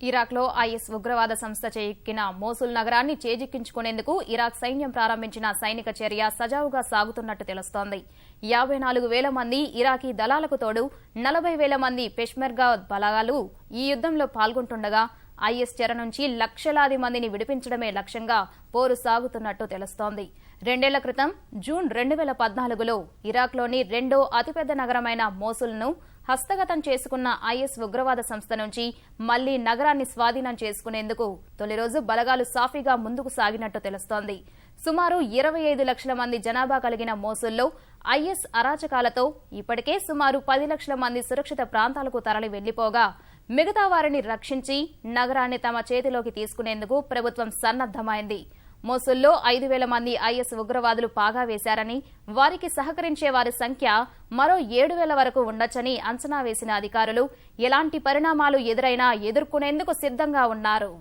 ఇరాక్లో is ఉగ్రవాద సంస్థ చేయిక్కిన Mosul నగరాన్ని చేజిక్కించుకునేందుకు ఇరాక్ సైన్యం ప్రారంభించిన సైనిక చర్య సజావుగా సాగుతున్నట్టు తెలుస్తోంది. 54,000 మంది ఇరాకీ దళాలకు తోడు 40,000 మంది పెష్మెర్గా బలగాలు ఈ యుద్దంలో పాల్గొంటుండగా ఐఎస్ చెర నుంచి లక్షలాది మందిని విడిపించడమే లక్ష్యంగా పోరు సాగుతున్నట్టు తెలుస్తోంది. 2 ఏళ్ల క్రితం జూన్ 2014లో ఇరాక్లోని రెండో అతిపెద్ద నగరమైన మోసుల్ను హస్తగతం చేసుకున్న ఐఎస్ ఉగ్రవాద సంస్థ నుంచి మళ్లీ నగరాన్ని స్వాధీనం చేసుకునేందుకు తొలి రోజు బలగాలు సాఫీగా ముందుకు సాగినట్టు తెలుస్తోంది. సుమారు 25 లక్షల మంది జనాభా కలిగిన మోసుల్లో ఐఎస్ అరాచకాలతో ఇప్పటికే సుమారు 10 లక్షల మంది సురక్షిత ప్రాంతాలకు తరలి వెళ్లిపోగా మిగతా వారిని రక్షించి నగరాన్ని తమ చేతిలోకి తీసుకునేందుకు ప్రభుత్వం సన్నద్దమైంది. మోసుల్లో 5,000 మంది ఐఎస్ ఉగ్రవాదులు పాగా వేశారని, వారికి సహకరించే వారి సంఖ్య మరో 7,000 వరకు ఉండొచ్చని అంచనా వేసిన అధికారులు ఎలాంటి పరిణామాలు ఎదురైనా ఎదుర్కొనేందుకు సిద్ధంగా ఉన్నారు.